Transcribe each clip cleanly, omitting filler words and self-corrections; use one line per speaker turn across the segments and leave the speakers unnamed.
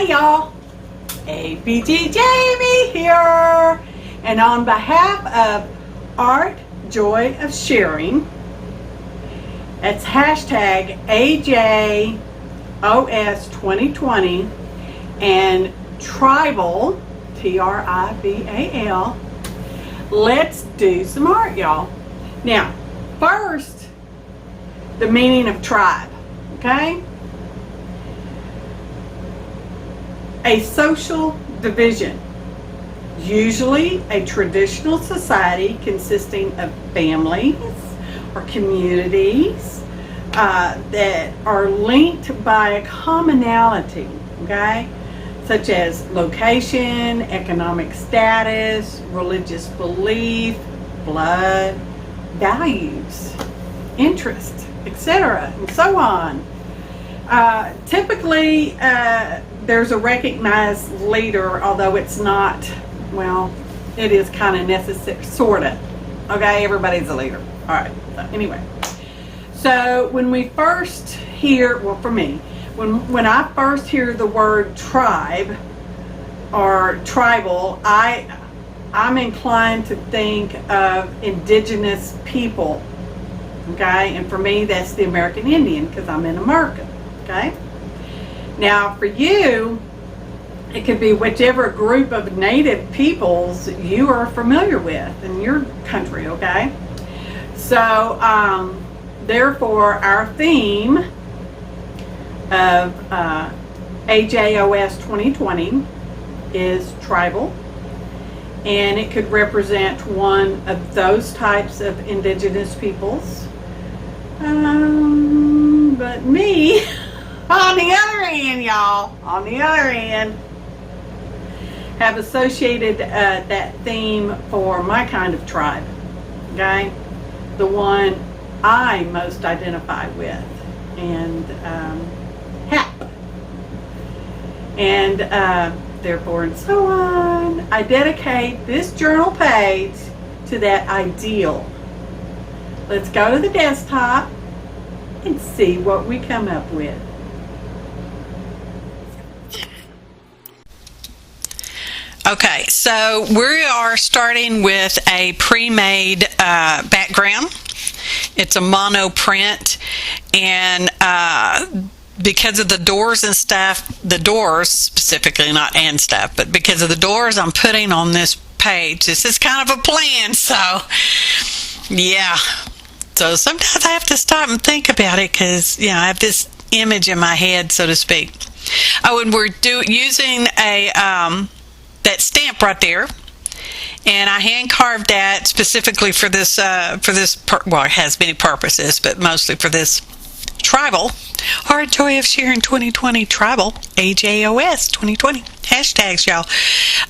Hi y'all, APG Jamie here, and on behalf of Art Joy of Sharing, it's hashtag AJOS 2020 and Tribal, TRIBAL. Let's do some art, y'all. Now, first, the meaning of tribe, okay? A social division, usually a traditional society consisting of families or communities that are linked by a commonality, okay, such as location, economic status, religious belief, blood, values, interests, etc., and so on. Typically, there's a recognized leader, although it's not, well, it is kind of necessary, sort of. Okay, everybody's a leader. All right, so anyway. So when we first hear, well, for me, when I first hear the word tribe or tribal, I'm inclined to think of indigenous people. Okay, and for me, that's the American Indian, because I'm in America. Okay. Now, for you, it could be whichever group of native peoples you are familiar with in your country, okay? So, therefore, our theme of AJOS 2020 is tribal, and it could represent one of those types of indigenous peoples. But me, on the other hand, y'all, on the other hand, have associated that theme for my kind of tribe, okay? The one I most identify with, and HAP. And therefore, and so on, I dedicate this journal page to that ideal. Let's go to the desktop and see what we come up with.
Okay, so we are starting with a pre-made background. It's a mono print, and because of the doors and stuff, the doors specifically, not and stuff, but because of the doors I'm putting on this page, this is kind of a plan, so yeah. So sometimes I have to stop and think about it because, you know, I have this image in my head, so to speak. Oh, and we're using a that stamp right there, and I hand carved that specifically for this well, it has many purposes, but mostly for this tribal Art Joy of Sharing 2020 tribal AJOS 2020 hashtags, y'all.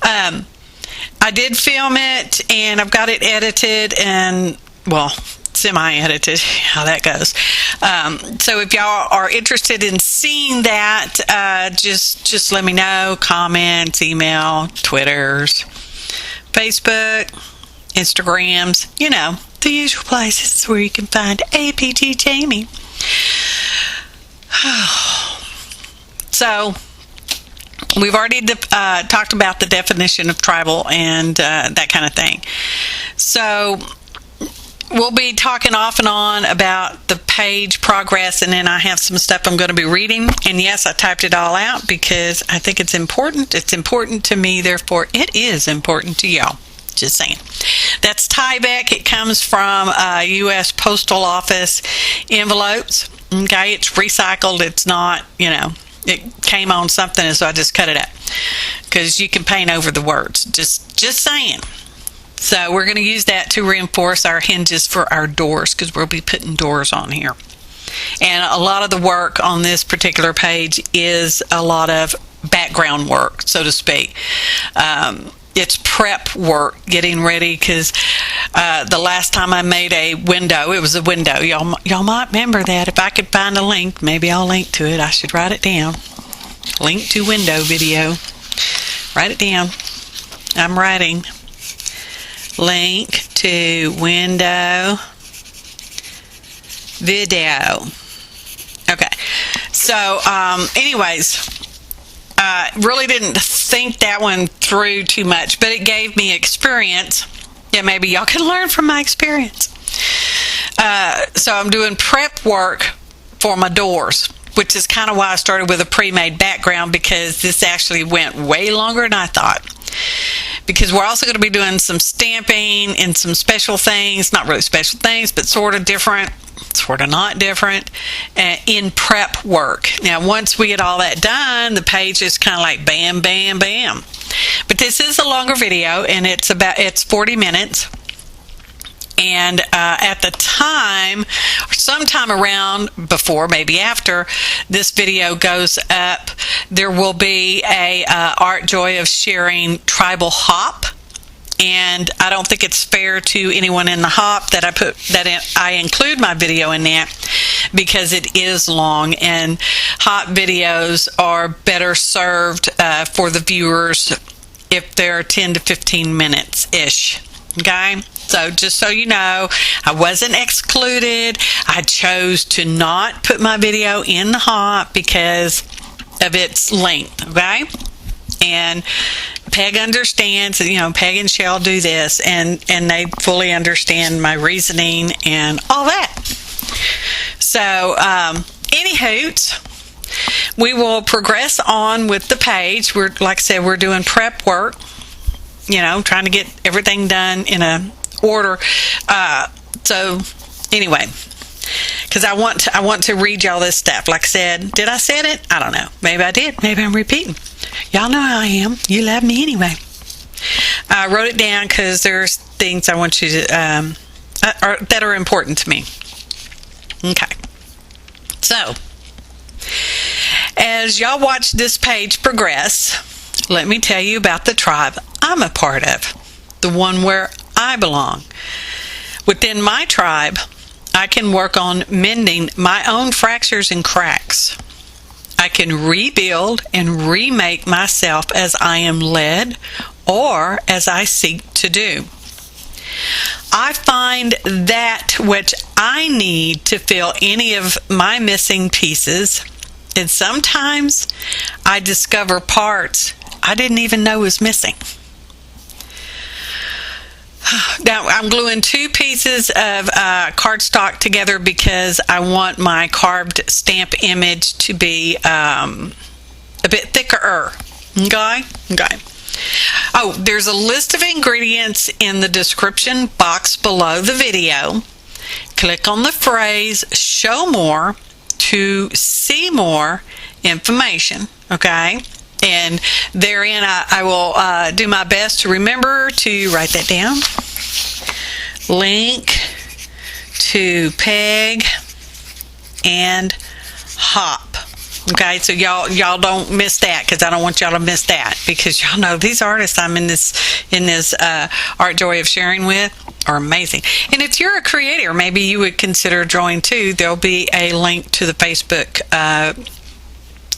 I did film it, and I've got it edited and, well, semi-edited, how that goes. So if y'all are interested in seeing that, just let me know. Comments, email, Twitters, Facebook, Instagrams, you know, the usual places where you can find APG Jamie. So we've already talked about the definition of tribal and that kind of thing. So we'll be talking off and on about the page progress, and then I have some stuff I'm going to be reading. And yes, I typed it all out because I think it's important. It's important to me, therefore it is important to y'all. Just saying. That's Tyvek. It comes from U.S. Postal Office envelopes. Okay, it's recycled. It's not, you know, it came on something, and so I just cut it up because you can paint over the words. Just saying. So we're going to use that to reinforce our hinges for our doors, because we'll be putting doors on here. And a lot of the work on this particular page is a lot of background work, so to speak. It's prep work, getting ready, because the last time I made a window, it was a window. Y'all might remember that. If I could find a link, maybe I'll link to it. I should write it down. Link to window video. Write it down. I'm writing. Link to window video. Okay. So, anyways, Really didn't think that one through too much, but it gave me experience. Yeah, maybe y'all can learn from my experience. So I'm doing prep work for my doors, which is kind of why I started with a pre-made background, because this actually went way longer than I thought. Because we're also going to be doing some stamping and some special things, not really special things, but sort of different, sort of not different, in prep work. Now, once we get all that done, the page is kind of like bam, bam, bam. But this is a longer video, and it's 40 minutes. And at the time, or sometime around before, maybe after this video goes up, there will be a Art Joy of Sharing tribal hop. And I don't think it's fair to anyone in the hop that I include my video in that, because it is long, and hop videos are better served for the viewers if they're 10 to 15 minutes ish. Okay, so just so you know, I wasn't excluded. I chose to not put my video in the hop because of its length. Okay, and Peg understands, you know, Peg and Shell do this, and they fully understand my reasoning and all that. So, anywho, we will progress on with the page. Like I said, we're doing prep work, you know, trying to get everything done in a order. So, anyway, because I want to read y'all this stuff. Like I said, did I say it? I don't know. Maybe I did. Maybe I'm repeating. Y'all know how I am. You love me anyway. I wrote it down because there's things I want you to that are important to me. Okay. So, as y'all watch this page progress, let me tell you about the tribe I'm a part of, the one where I belong. Within my tribe, I can work on mending my own fractures and cracks. I can rebuild and remake myself as I am led or as I seek to do. I find that which I need to fill any of my missing pieces, and sometimes I discover parts I didn't even know was missing. Now, I'm gluing 2 pieces of cardstock together because I want my carved stamp image to be a bit thicker. Okay? Oh, there's a list of ingredients in the description box below the video. Click on the phrase "Show More" to see more information. Okay? And therein, I will do my best to remember to write that down. Link to Peg and hop. Okay, so y'all don't miss that, because I don't want y'all to miss that, because y'all know these artists I'm in this Art Joy of Sharing with are amazing. And if you're a creator, maybe you would consider drawing too. There'll be a link to the Facebook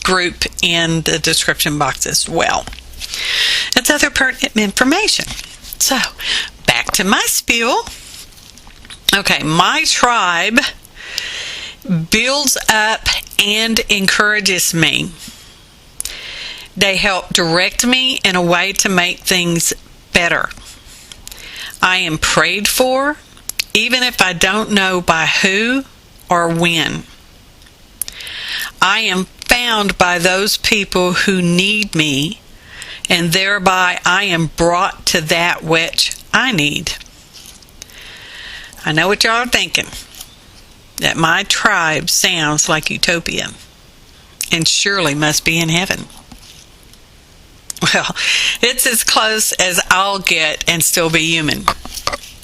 group in the description box as well. That's other pertinent information. So, back to my spiel. Okay, my tribe builds up and encourages me. They help direct me in a way to make things better. I am prayed for, even if I don't know by who or when. I am found by those people who need me, and thereby I am brought to that which I need. I know what y'all are thinking, that my tribe sounds like utopia and surely must be in heaven. Well, it's as close as I'll get and still be human.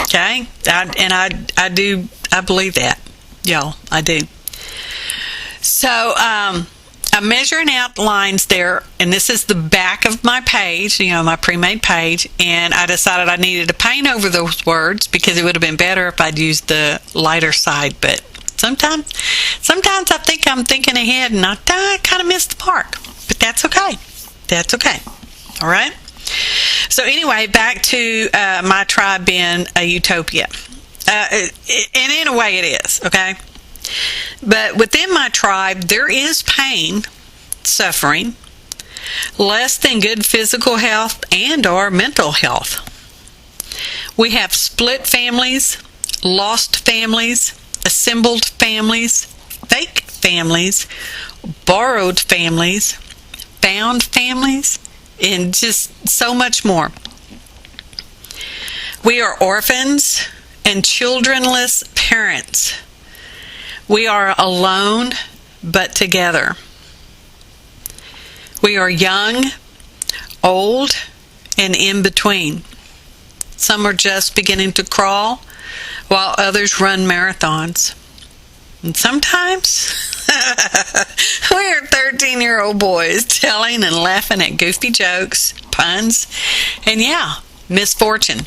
Okay? I believe that. Y'all, I do. So, I'm measuring out lines there, and this is the back of my page, you know, my pre-made page, and I decided I needed to paint over those words because it would have been better if I'd used the lighter side, but sometimes I think I'm thinking ahead and I kind of missed the mark, but that's okay. That's okay. All right? So anyway, back to my tribe being a utopia. And in a way it is, okay? But within my tribe, there is pain, suffering, less than good physical health and or mental health. We have split families, lost families, assembled families, fake families, borrowed families, found families, and just so much more. We are orphans and childrenless parents. We are alone but together. We are young, old, and in between. Some are just beginning to crawl, while others run marathons. And sometimes we are 13-year-old boys telling and laughing at goofy jokes, puns, and yeah, misfortune.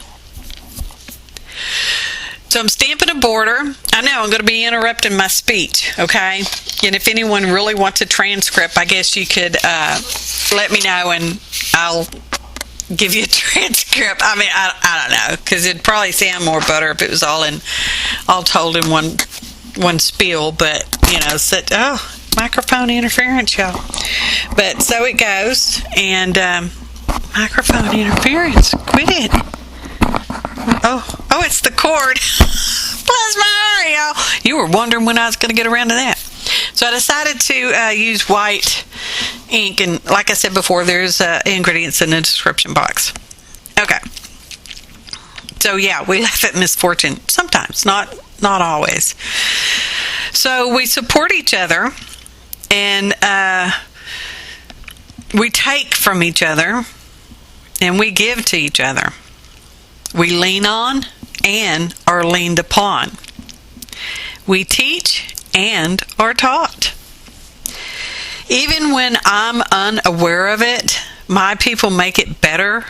So I'm stamping a border. I know I'm going to be interrupting my speech, okay? And if anyone really wants a transcript, I guess you could let me know and I'll give you a transcript. I mean, I don't know, because it'd probably sound more better if it was all told in one spiel. But you know, microphone interference, y'all. But so it goes, and microphone interference. Quit it. Oh, it's the cord. Bless my heart, y'all. You were wondering when I was going to get around to that. So I decided to use white ink, and like I said before, there's ingredients in the description box. Okay. So yeah, we laugh at misfortune sometimes, not always. So we support each other, and we take from each other, and we give to each other. We lean on and are leaned upon. We teach and are taught. Even when I'm unaware of it, my people make it better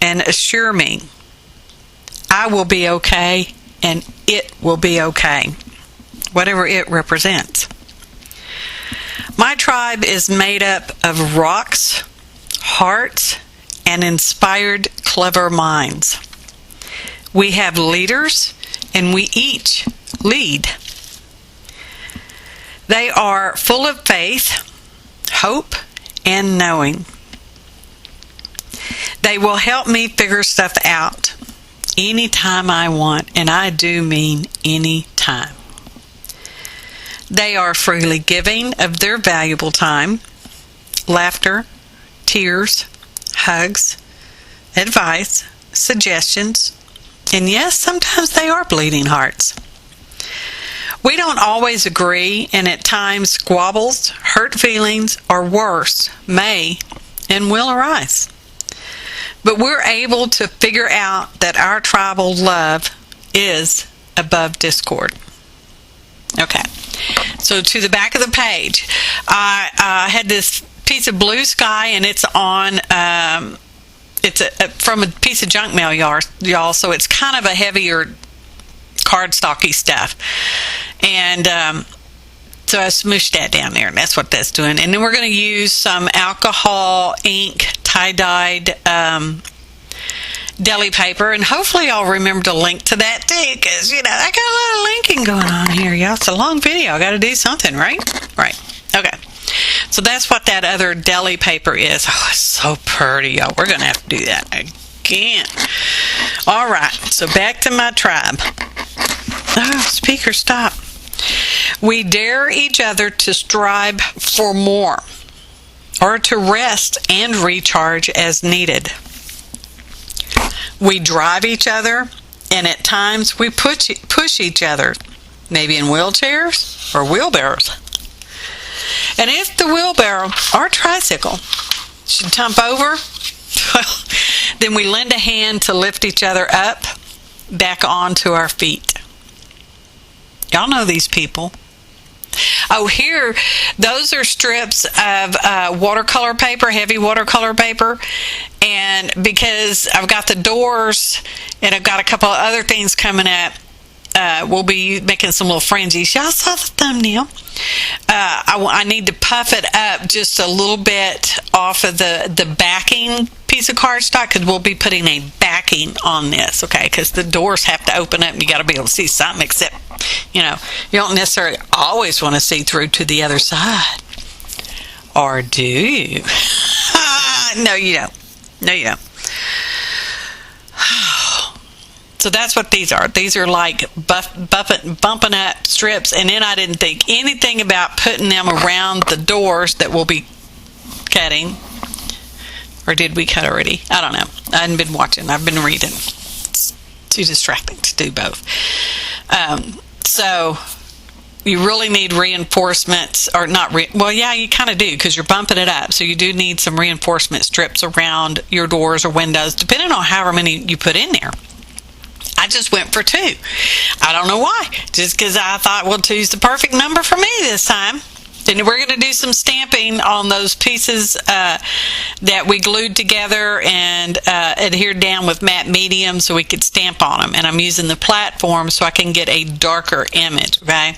and assure me I will be okay and it will be okay, whatever it represents. My tribe is made up of rocks, hearts, and inspired, clever minds. We have leaders, and we each lead. They are full of faith, hope, and knowing. They will help me figure stuff out anytime I want, and I do mean any time. They are freely giving of their valuable time, laughter, tears, hugs, advice, suggestions, and yes, sometimes they are bleeding hearts. We don't always agree, and at times squabbles, hurt feelings, or worse may and will arise. But we're able to figure out that our tribal love is above discord. Okay, so to the back of the page, I had this piece of blue sky, and it's on, it's from a piece of junk mail, y'all, so it's kind of a heavier cardstocky stuff. And so I smooshed that down there, and that's what that's doing. And then we're going to use some alcohol ink tie-dyed deli paper, and hopefully I'll remember to link to that too, because you know I got a lot of linking going on here, y'all. It's a long video. I got to do something, right? Okay. So that's what that other deli paper is. Oh, it's so pretty, y'all. We're going to have to do that again. All right. So back to my tribe. Oh, speaker, stop. We dare each other to strive for more, or to rest and recharge as needed. We drive each other, and at times we push each other, maybe in wheelchairs or wheelbarrows. And if the wheelbarrow or tricycle should tump over, well, then we lend a hand to lift each other up back onto our feet. Y'all know these people. Oh, here, those are strips of watercolor paper, heavy watercolor paper. And because I've got the doors and I've got a couple of other things coming up, we'll be making some little fringes. Y'all saw the thumbnail. I need to puff it up just a little bit off of the backing piece of cardstock, because we'll be putting a backing on this, okay? Because the doors have to open up and you got to be able to see something, except, you know, you don't necessarily always want to see through to the other side. Or do you? No, you don't. No, you don't. So that's what these are. These are like bumping up strips, and then I didn't think anything about putting them around the doors that we'll be cutting. Or did we cut already? I don't know. I hadn't been watching. I've been reading. It's too distracting to do both. So you really need reinforcements, or not, well, yeah, you kind of do, because you're bumping it up. So you do need some reinforcement strips around your doors or windows, depending on however many you put in there. I just went for 2. I don't know why. Just because I thought, well, 2's the perfect number for me this time. And we're going to do some stamping on those pieces that we glued together and adhered down with matte medium so we could stamp on them. And I'm using the platform so I can get a darker image, okay?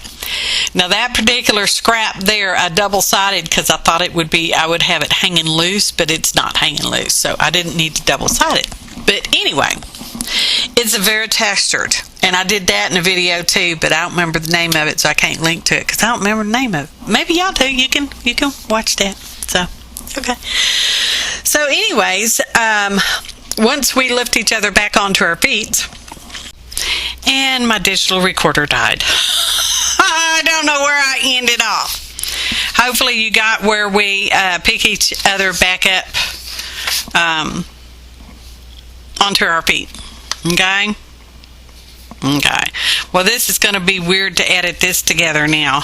Now that particular scrap there, I double-sided because I thought it would be, I would have it hanging loose, but it's not hanging loose. So I didn't need to double-side it. But anyway, it's a very textured, and I did that in a video too, but I don't remember the name of it, so I can't link to it because I don't remember the name of it. Maybe y'all do. You can watch that. So okay. So anyways, once we lift each other back onto our feet, and my digital recorder died. I don't know where I ended off. Hopefully you got where we pick each other back up onto our feet. Okay? Okay. Well, this is going to be weird to edit this together now.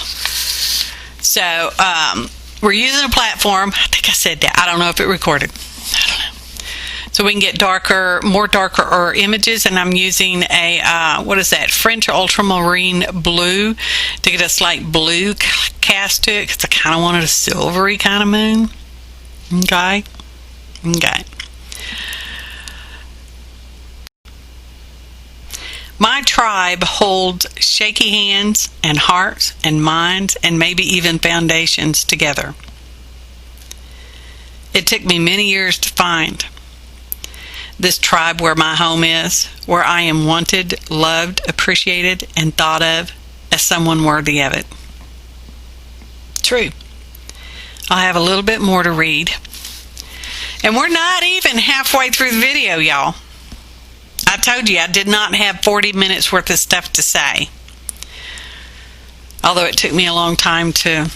So, we're using a platform. I think I said that. I don't know if it recorded. I don't know. So we can get more darker images, and I'm using a, what is that, French ultramarine blue to get a slight blue cast to it, because I kind of wanted a silvery kind of moon. Okay? Okay. My tribe holds shaky hands and hearts and minds and maybe even foundations together. It took me many years to find this tribe where my home is, where I am wanted, loved, appreciated, and thought of as someone worthy of it. True. I'll have a little bit more to read. And we're not even halfway through the video, y'all. I told you I did not have 40 minutes worth of stuff to say. Although it took me a long time to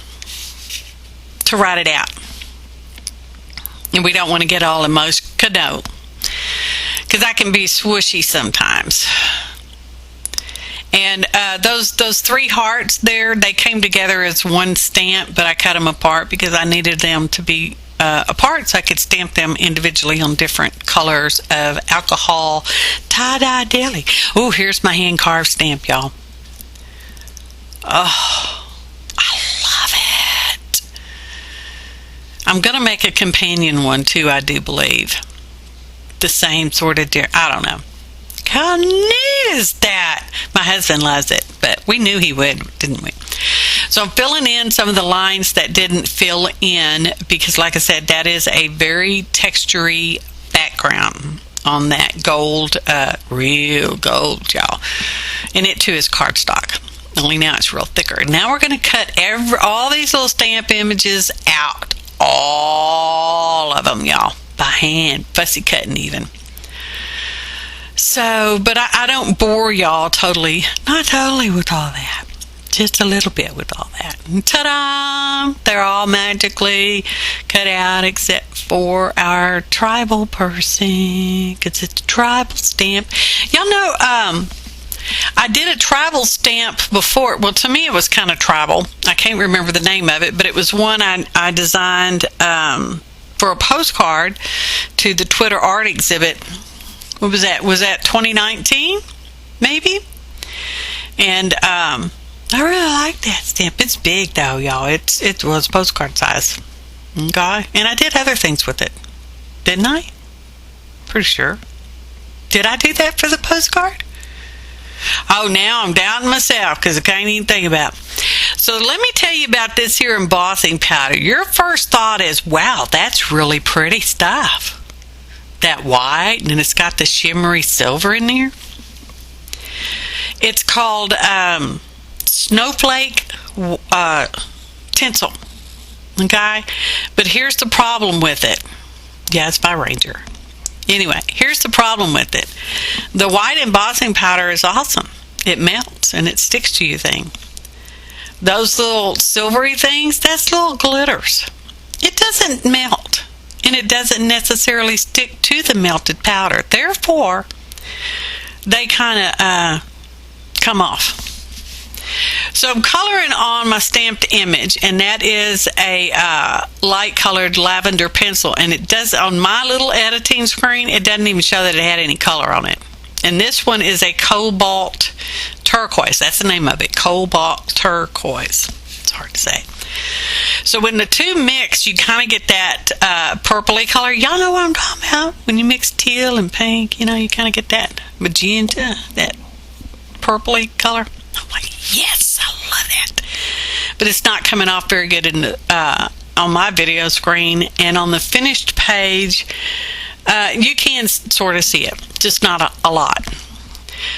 write it out. And we don't want to get all emotional, because I can be swooshy sometimes. And those 3 hearts there, they came together as one stamp, but I cut them apart because I needed them to be apart so I could stamp them individually on different colors of alcohol tie-dye deli. Oh, here's my hand carved stamp, y'all. Oh, I love it. I'm gonna make a companion one too, I do believe. The same sort of I don't know. How neat is that? My husband loves it, but we knew he would, didn't we? So I'm filling in some of the lines that didn't fill in because, like I said, that is a very textury background on that gold, real gold, y'all. And it too is cardstock. Only now it's real thicker. Now we're going to cut all these little stamp images out. All of them, y'all. By hand. Fussy cutting even. So, but I don't bore y'all totally. Not totally with all that. Just a little bit with all that. And ta-da! They're all magically cut out except for our tribal person, because it's a tribal stamp. Y'all know, I did a tribal stamp before. Well, to me it was kind of tribal. I can't remember the name of it, but it was one I designed for a postcard to the Twitter art exhibit. What was that? Was that 2019? Maybe? And I really like that stamp. It's big though, y'all. It was postcard size. Okay? And I did other things with it. Didn't I? Pretty sure. Did I do that for the postcard? Oh, now I'm doubting myself because I can't even think about it. So let me tell you about this here embossing powder. Your first thought is, wow, that's really pretty stuff. That white, and it's got the shimmery silver in there. It's called snowflake tinsel. Okay? But here's the problem with it. Yeah, it's by Ranger. Anyway, here's the problem with it. The white embossing powder is awesome. It melts and it sticks to your thing. Those little silvery things, that's little glitters. It doesn't melt, and it doesn't necessarily stick to the melted powder. Therefore, they kind of come off. So I'm coloring on my stamped image, and that is a light colored lavender pencil, and it does, on my little editing screen, it doesn't even show that it had any color on it. And this one is a cobalt turquoise. That's the name of it, cobalt turquoise. It's hard to say. So when the two mix, you kind of get that purpley color. Y'all know what I'm talking about? When you mix teal and pink, you know, you kind of get that magenta, that purpley color. I'm like, yes, I love that. But it's not coming off very good in the, on my video screen. And on the finished page, you can sort of see it, just not a lot.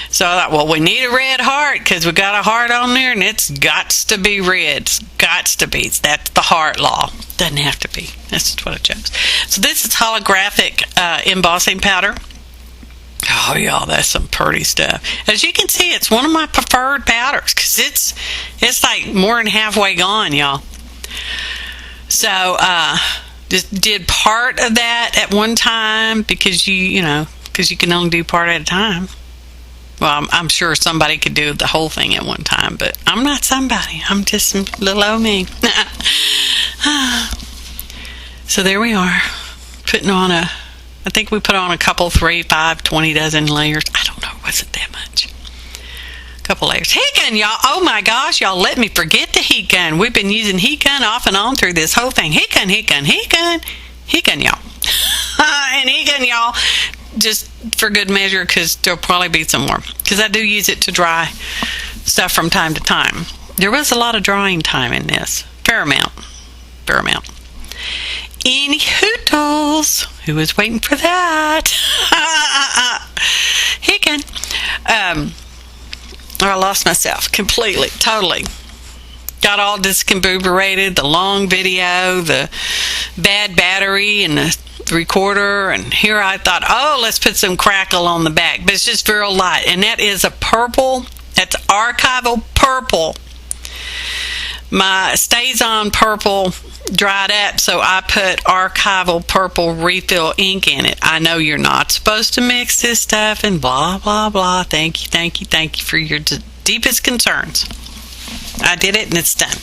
So I thought, well, we need a red heart because we got a heart on there, and it's got to be red. It's got to be. That's the heart law. Doesn't have to be. That's just what I chose. So this is holographic embossing powder. Oh, y'all, that's some pretty stuff. As you can see, it's one of my preferred powders because it's like more than halfway gone, y'all. So just did part of that at one time because you can only do part at a time. Well, I'm sure somebody could do the whole thing at one time, but I'm not somebody. I'm just little old me. So there we are, putting on I think we put on a couple, 3, 5, 20 dozen layers. I don't know, it wasn't that much. A couple layers. Heat gun, y'all. Oh my gosh, y'all, let me forget the heat gun. We've been using heat gun off and on through this whole thing. Heat gun, heat gun, heat gun, heat gun, y'all. And heat gun, y'all, just for good measure, because there'll probably be some more. Because I do use it to dry stuff from time to time. There was a lot of drying time in this. Fair amount. Fair amount. Any hootles? Who was waiting for that? Higgin. I lost myself completely, totally. Got all discombobulated, the long video, the bad battery, and the recorder, and here I thought, oh, let's put some crackle on the back, but it's just very light, and that is a purple. That's archival purple. My stays on purple dried up, so I put archival purple refill ink in it. I know you're not supposed to mix this stuff and blah blah blah. Thank you, thank you, thank you for your deepest concerns. I did it and it's done.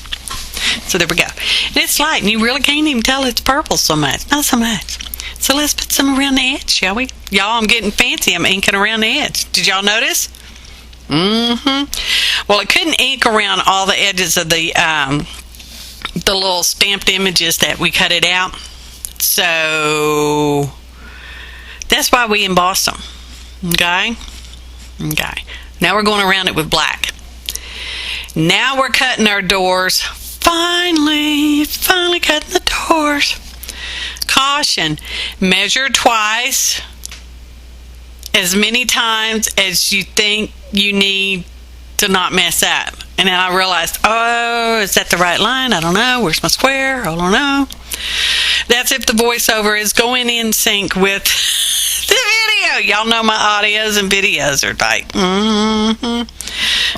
So there we go. And it's light, and you really can't even tell it's purple so much. Not so much. So let's put some around the edge, shall we? Y'all, I'm getting fancy. I'm inking around the edge. Did y'all notice? Well, I couldn't ink around all the edges of the little stamped images that we cut it out. So that's why we embossed them. Okay? Okay. Now we're going around it with black. Now we're cutting our doors. Finally cutting the doors. Caution, measure twice, as many times as you think you need to not mess up. And then I realized, oh, is that the right line? I don't know. Where's my square? I don't know. That's if the voiceover is going in sync with the video. Y'all know my audios and videos are like,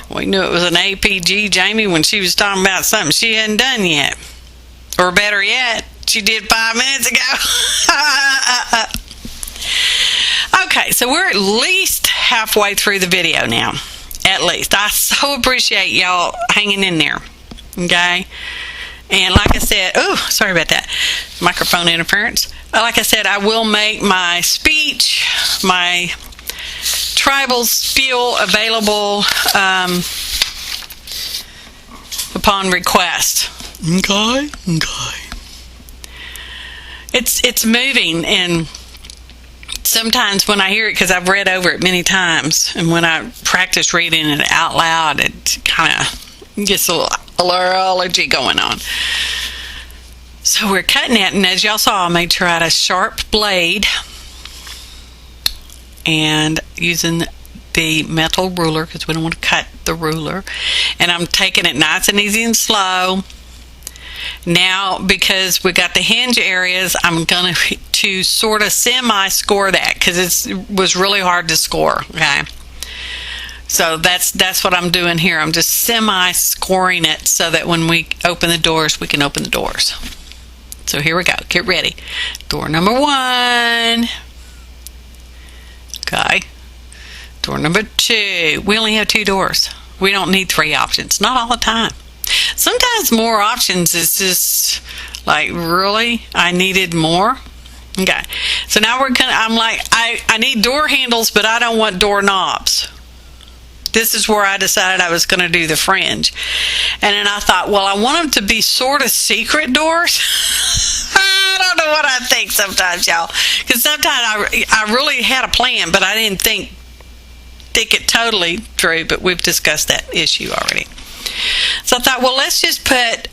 We knew it was an APG, Jamie, when she was talking about something she hadn't done yet. Or better yet, she did 5 minutes ago. Okay, so we're at least halfway through the video now. At least. I so appreciate y'all hanging in there. Okay? And like I said, oh, sorry about that. Microphone interference. Like I said, I will make my speech, my tribal spiel available upon request. Okay? Okay. It's moving, and sometimes when I hear it, because I've read over it many times, and when I practice reading it out loud, it kind of gets a little allergy going on. So we're cutting it, and as y'all saw, I made sure I had a sharp blade and using the metal ruler because we don't want to cut the ruler. And I'm taking it nice and easy and slow. Now, because we got the hinge areas, I'm going to to sort of semi-score that because it was really hard to score, okay? So that's what I'm doing here. I'm just semi-scoring it so that when we open the doors, we can open the doors. So here we go. Get ready. Door number 1. Okay. Door number 2. We only have 2 doors. We don't need 3 options. Not all the time. Sometimes more options is just like, really? I needed more? Okay. So now I'm like, I need door handles, but I don't want door knobs. This is where I decided I was going to do the fringe. And then I thought, well, I want them to be sort of secret doors. I don't know what I think sometimes, y'all. Because sometimes I really had a plan, but I didn't think it totally through. But we've discussed that issue already. So I thought, well, let's just put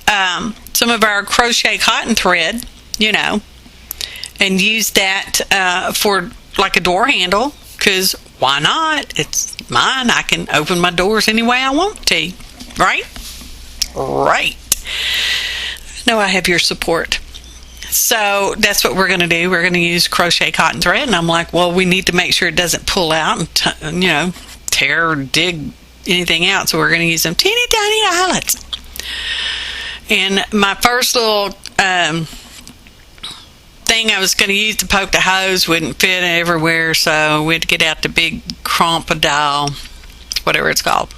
some of our crochet cotton thread, and use that for like a door handle. Because why not? It's mine. I can open my doors any way I want to. Right? Right. No, I have your support. So that's what we're going to do. We're going to use crochet cotton thread. And I'm like, well, we need to make sure it doesn't pull out and, tear or dig anything out. So we're going to use some teeny tiny eyelets. And my first little thing I was going to use to poke the hose wouldn't fit everywhere, so we had to get out the big crocodile, whatever it's called.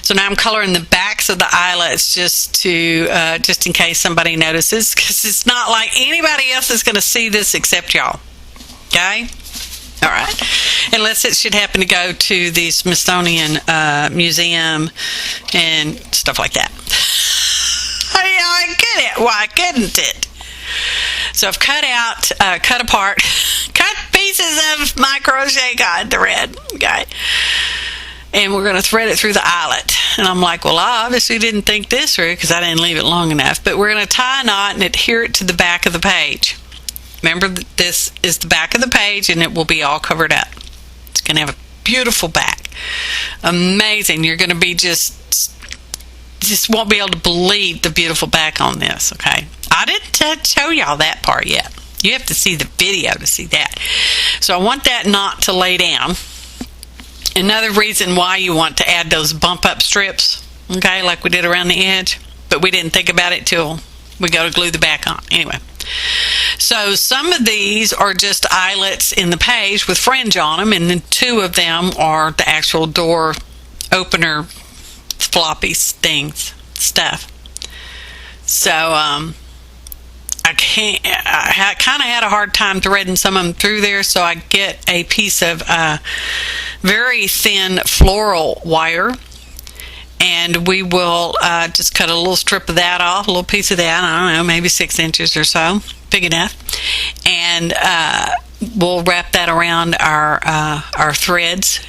So now I'm coloring the backs of the eyelets just in case somebody notices, because it's not like anybody else is going to see this except y'all. Okay? All right. Unless it should happen to go to the Smithsonian Museum and stuff like that. I get it. Why couldn't it? So I've cut apart, cut pieces of my crochet cotton thread, okay? And we're going to thread it through the eyelet. And I'm like, well, I obviously didn't think this through because I didn't leave it long enough. But we're going to tie a knot and adhere it to the back of the page. Remember that this is the back of the page and it will be all covered up. It's going to have a beautiful back. Amazing. You're going to be just won't be able to believe the beautiful back on this, okay? I didn't show y'all that part yet. You have to see the video to see that. So I want that knot to lay down. Another reason why you want to add those bump up strips, okay, like we did around the edge, but we didn't think about it till we go to glue the back on. Anyway, so some of these are just eyelets in the page with fringe on them, and then 2 of them are the actual door opener floppy stuff. So I kind of had a hard time threading some of them through there, so I get a piece of very thin floral wire, and we will just cut a little strip of that off, a little piece of that, I don't know, maybe 6 inches or so, big enough, and we'll wrap that around our threads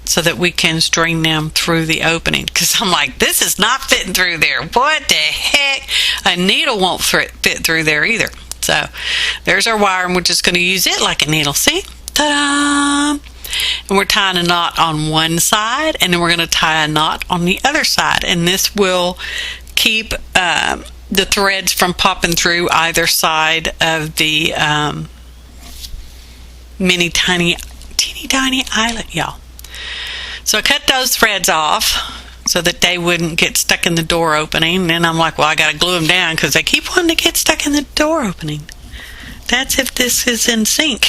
so that we can string them through the opening. Because I'm like, this is not fitting through there. What the heck? A needle won't fit through there either. So there's our wire, and we're just going to use it like a needle. See? Ta-da! And we're tying a knot on one side, and then we're going to tie a knot on the other side. And this will keep the threads from popping through either side of the teeny tiny eyelet, y'all. So I cut those threads off so that they wouldn't get stuck in the door opening. And then I'm like, well, I got to glue them down because they keep wanting to get stuck in the door opening. That's if this is in sync.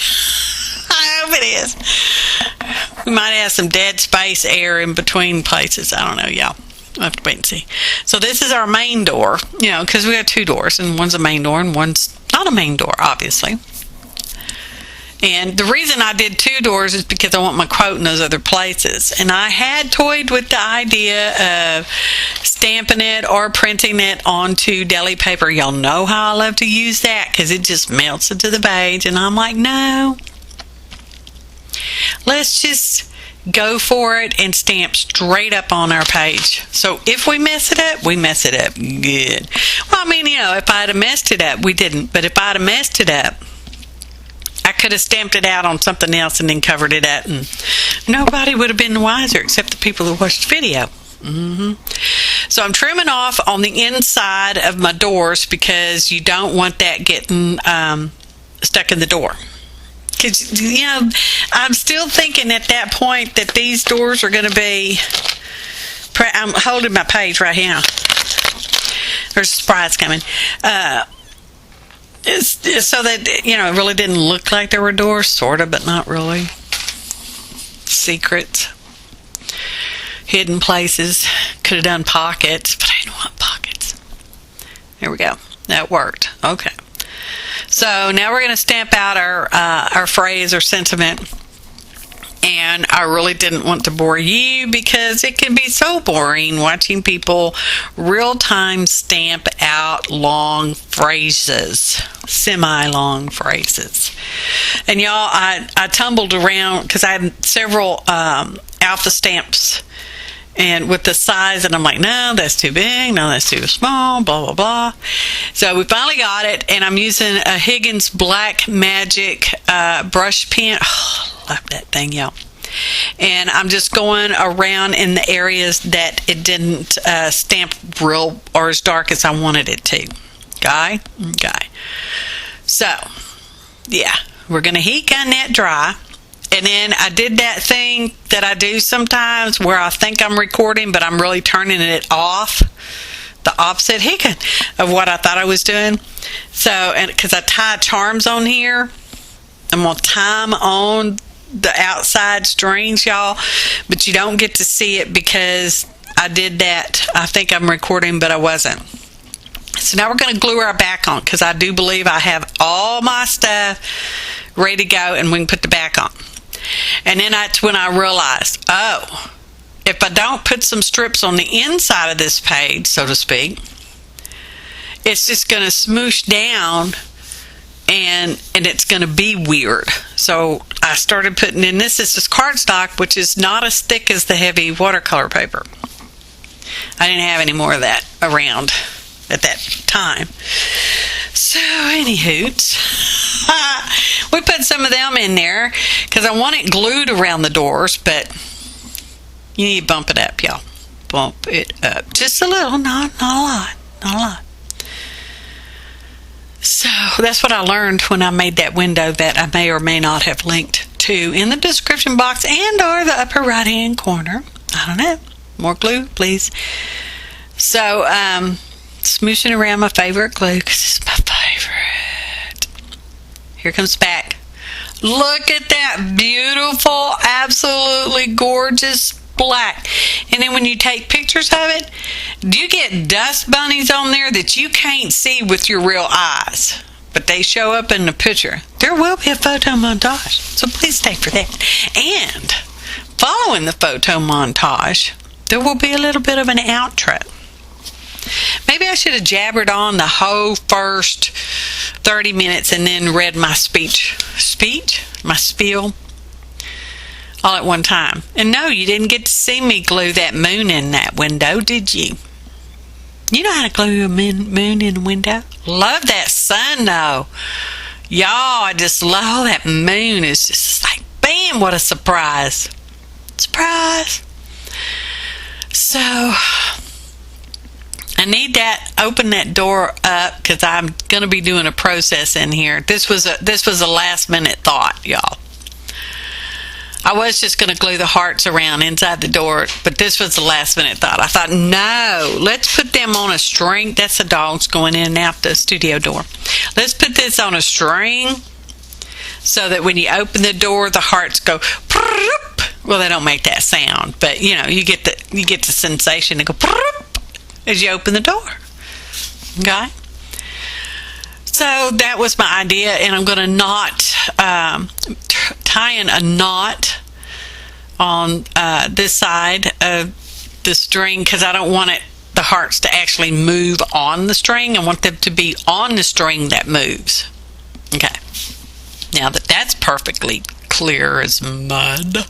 I hope it is. We might have some dead space air in between places. I don't know, y'all. We'll have to wait and see. So this is our main door, because we have 2 doors, and one's a main door and one's not a main door, obviously. And the reason I did 2 doors is because I want my quote in those other places. And I had toyed with the idea of stamping it or printing it onto deli paper. Y'all know how I love to use that because it just melts into the page. And I'm like, no. Let's just go for it and stamp straight up on our page. So if we mess it up, we mess it up good. Well, I mean, if I'd have messed it up, we didn't. But if I'd have messed it up, I could have stamped it out on something else and then covered it up, and nobody would have been the wiser except the people who watched the video. So I'm trimming off on the inside of my doors because you don't want that getting stuck in the door. Because, you know, I'm still thinking at that point that these doors are going to be, I'm holding my page right now. There's a surprise coming. It's so that, you know, it really didn't look like there were doors, sort of, but not really. Secrets. Hidden places. Could have done pockets, but I didn't want pockets. There we go. That worked. Okay. So now we're going to stamp out our phrase or sentiment. And I really didn't want to bore you because it can be so boring watching people real-time stamp out long phrases, semi-long phrases. And y'all, I tumbled around because I had several alpha stamps and with the size, and I'm like, no, that's too big, no, that's too small, blah, blah, blah. So we finally got it, and I'm using a Higgins Black Magic brush pen. Oh, love that thing, y'all. And I'm just going around in the areas that it didn't stamp real or as dark as I wanted it to. Okay? So, yeah, we're going to heat gun that dry. And then I did that thing that I do sometimes where I think I'm recording, but I'm really turning it off. The opposite heat gun of what I thought I was doing. So, and because I tie charms on here, I'm going to tie them on the outside strings, y'all, but you don't get to see it because I did that. I think I'm recording, but I wasn't. So now we're going to glue our back on because I do believe I have all my stuff ready to go and we can put the back on. And then that's when I realized, oh, if I don't put some strips on the inside of this page, so to speak, it's just going to smoosh down and it's going to be weird. So I started putting in, this is just cardstock, which is not as thick as the heavy watercolor paper. I didn't have any more of that around at that time. So any hoots, we put some of them in there because I want it glued around the doors, but you need to bump it up, y'all. Bump it up just a little, not a lot. So that's what I learned when I made that window that I may or may not have linked to in the description box and or the upper right hand corner. I don't know. More glue, please. So smooshing around my favorite glue because it's my favorite. Here comes back. Look at that beautiful, absolutely gorgeous black. And then when you take pictures of it, you get dust bunnies on there that you can't see with your real eyes, but they show up in the picture. There will be a photo montage, so please stay for that. And following the photo montage, there will be a little bit of an outro. Maybe I should have jabbered on the whole first 30 minutes and then read my my spiel all at one time. And no, you didn't get to see me glue that moon in that window, did you? You know how to glue a moon in the window? Love that sun, though. Y'all, I just love that moon. It's just like, bam, what a surprise. Surprise. So I need that, open that door up because I'm going to be doing a process in here. This was a last minute thought, y'all. I was just going to glue the hearts around inside the door, but this was the last minute thought. I thought, no, let's put them on a string. That's the dogs going in and out the studio door. Let's put this on a string so that when you open the door, the hearts go, well, they don't make that sound, but you know, you get the sensation to go as you open the door. Okay? So that was my idea, and I'm going to knot, tie in a knot on this side of the string because I don't want the hearts to actually move on the string. I want them to be on the string that moves. Okay. Now that's perfectly clear as mud.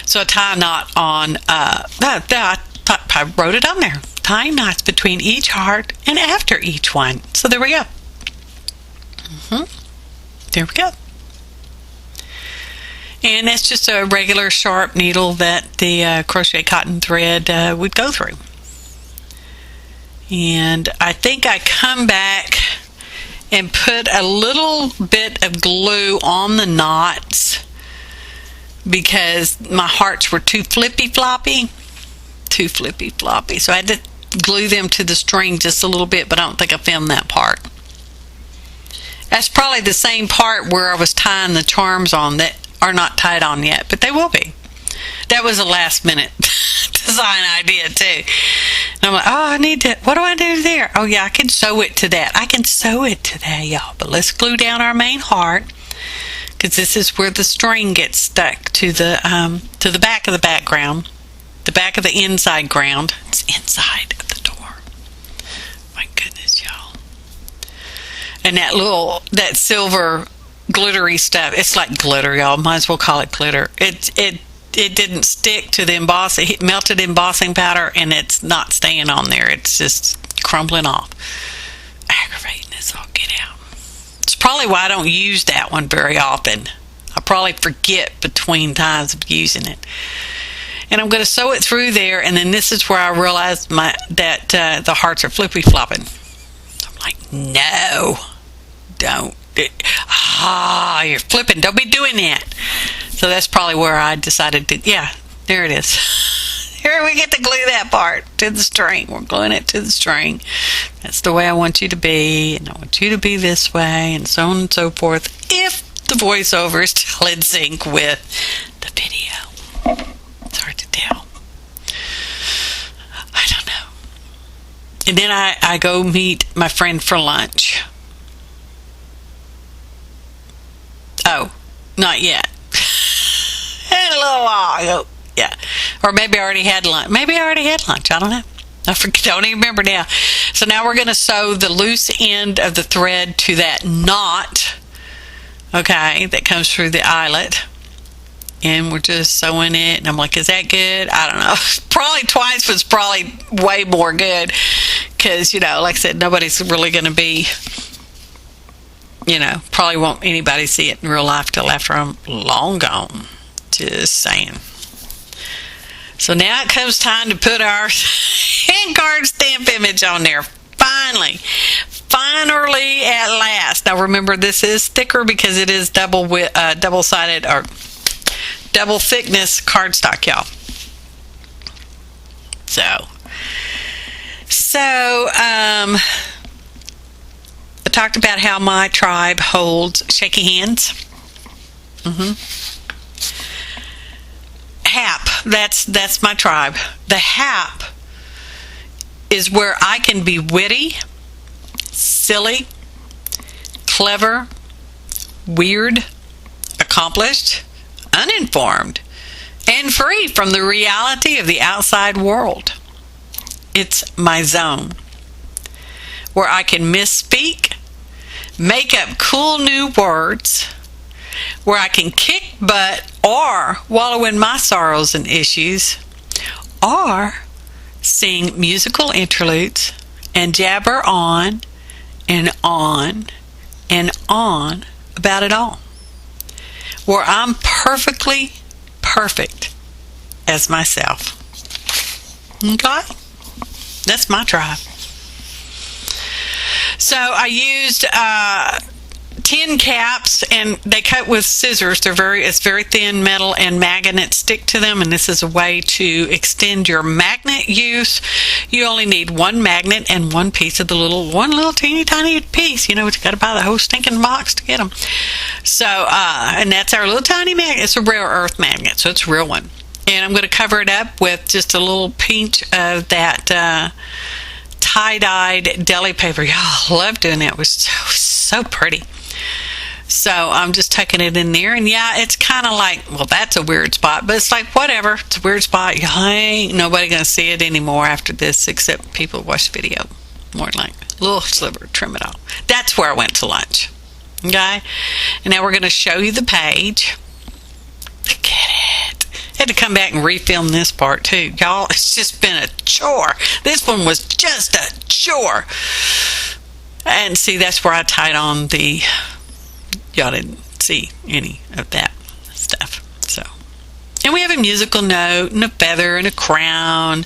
So I tie a knot on, I wrote it on there. Tying knots between each heart and after each one. So there we go. There we go. And that's just a regular sharp needle that the crochet cotton thread would go through. And I think I come back and put a little bit of glue on the knots because my hearts were too flippy-floppy. So I had to glue them to the string just a little bit, but I don't think I filmed that part. That's probably the same part where I was tying the charms on that are not tied on yet, but they will be. That was a last minute design idea too. And I'm like, oh, what do I do there? Oh yeah, I can sew it to that. I can sew it to that, y'all. But let's glue down our main heart, because this is where the string gets stuck to the back of the background, the back of the inside ground. It's inside of the door. My goodness, y'all. And that silver glittery stuff, it's like glitter, y'all. Might as well call it glitter. It didn't stick to the embossing, melted embossing powder, and it's not staying on there. It's just crumbling off. Aggravating as all get out. It's probably why I don't use that one very often. I probably forget between times of using it. And I'm going to sew it through there, and then this is where I realized that the hearts are flippy-flopping. I'm like, no, don't. You're flipping. Don't be doing that. So that's probably where I decided to, yeah, there it is. Here we get to glue that part to the string. We're gluing it to the string. That's the way I want you to be, and I want you to be this way, and so on and so forth, if the voiceover is still in sync with the video. It's hard to tell. I don't know. And then I go meet my friend for lunch. Oh, not yet. A little while ago. Yeah. Or maybe I already had lunch. I don't know. Don't even remember now. So now we're going to sew the loose end of the thread to that knot, okay, that comes through the eyelet. And we're just sewing it. And I'm like, is that good? I don't know. Probably twice was probably way more good. Because, like I said, nobody's really going to be, probably won't anybody see it in real life till after I'm long gone. Just saying. So now it comes time to put our hand card stamp image on there. Finally at last. Now remember, this is thicker because it is double-sided or double thickness cardstock, y'all. So I talked about how my tribe holds shaky hands. Hap, that's my tribe. The hap is where I can be witty, silly, clever, weird, accomplished, uninformed, and free from the reality of the outside world. It's my zone where I can misspeak, make up cool new words, where I can kick butt or wallow in my sorrows and issues, or sing musical interludes and jabber on and on and on about it all, where I'm perfectly perfect as myself. Okay? That's my tribe. So I used 10 caps, and they cut with scissors. It's very thin metal, and magnets stick to them, and this is a way to extend your magnet use. You only need one magnet and one piece of one little teeny tiny piece. You got to buy the whole stinking box to get them. So and that's our little tiny magnet. It's a rare earth magnet, so it's a real one. And I'm going to cover it up with just a little pinch of that tie-dyed deli paper. Y'all, love doing that. It was so pretty. So I'm just tucking it in there, and yeah, it's kind of like, well, that's a weird spot, but it's like, whatever, it's a weird spot. Ain't nobody gonna see it anymore after this, except people who watch the video. More like a little sliver, trim it off. That's where I went to lunch. Okay, and now we're gonna show you the page. Look at it. I had to come back and refilm this part too, y'all. It's just been a chore. This one was just a chore. And see, that's where I tied on the, y'all didn't see any of that stuff. So, and we have a musical note and a feather and a crown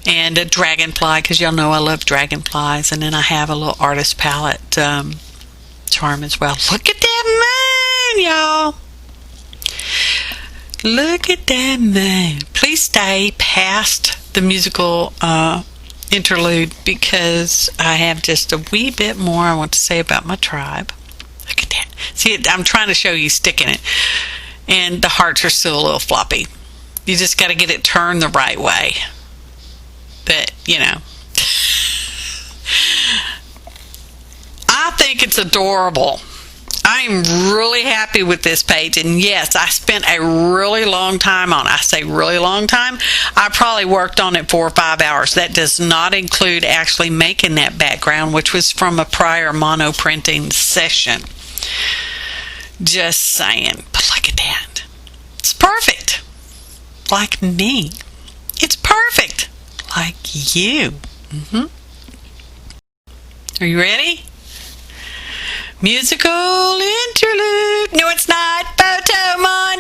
and a dragonfly, because y'all know I love dragonflies. And then I have a little artist palette charm as well. Look at that moon, y'all. Look at that moon. Please stay past the musical interlude because I have just a wee bit more I want to say about my tribe. Look at that. See, I'm trying to show you sticking it. And the hearts are still a little floppy. You just got to get it turned the right way. But, you know. I think it's adorable. I'm really happy with this page, and yes, I spent a really long time on it. I say really long time. I probably worked on it 4 or 5 hours. That does not include actually making that background, which was from a prior mono printing session. Just saying. But look at that. It's perfect. Like me. It's perfect. Like you. Are you ready? Musical interlude. No, it's not. Photo montage.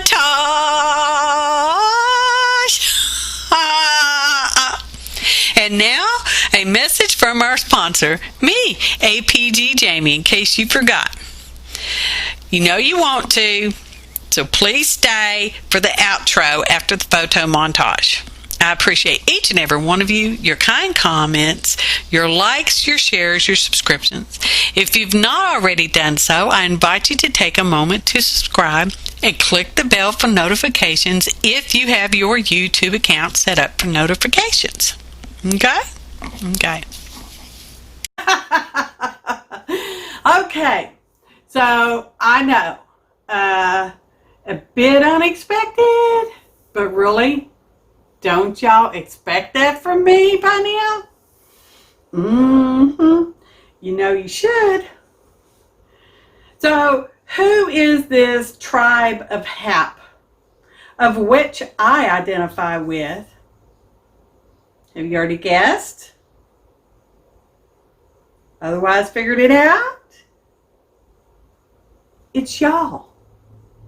And now, a message from our sponsor, me, APG Jamie, in case you forgot. You know you want to, so please stay for the outro after the photo montage. I appreciate each and every one of you, your kind comments, your likes, your shares, your subscriptions. If you've not already done so, I invite you to take a moment to subscribe and click the bell for notifications if you have your YouTube account set up for notifications. Okay? Okay.
Okay. So, I know, a bit unexpected, but really, don't y'all expect that from me by now? You know you should. So, who is this tribe of Hap, of which I identify with? Have you already guessed? Otherwise figured it out? It's y'all.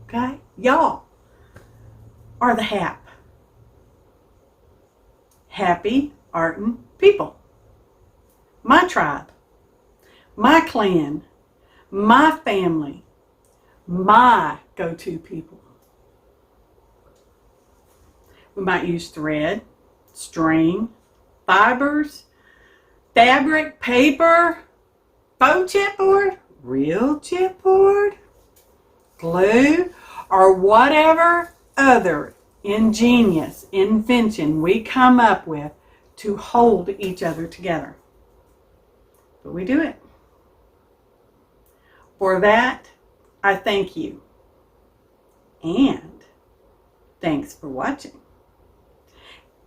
Okay? Y'all are the Hap. Happy Artin people. My tribe, my clan, my family, my go-to people. We might use thread, string, fibers, fabric, paper, faux chipboard, real chipboard, glue, or whatever other ingenious invention we come up with to hold each other together. But we do it. For that, I thank you. And thanks for watching.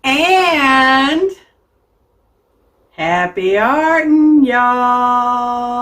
And happy artin', y'all.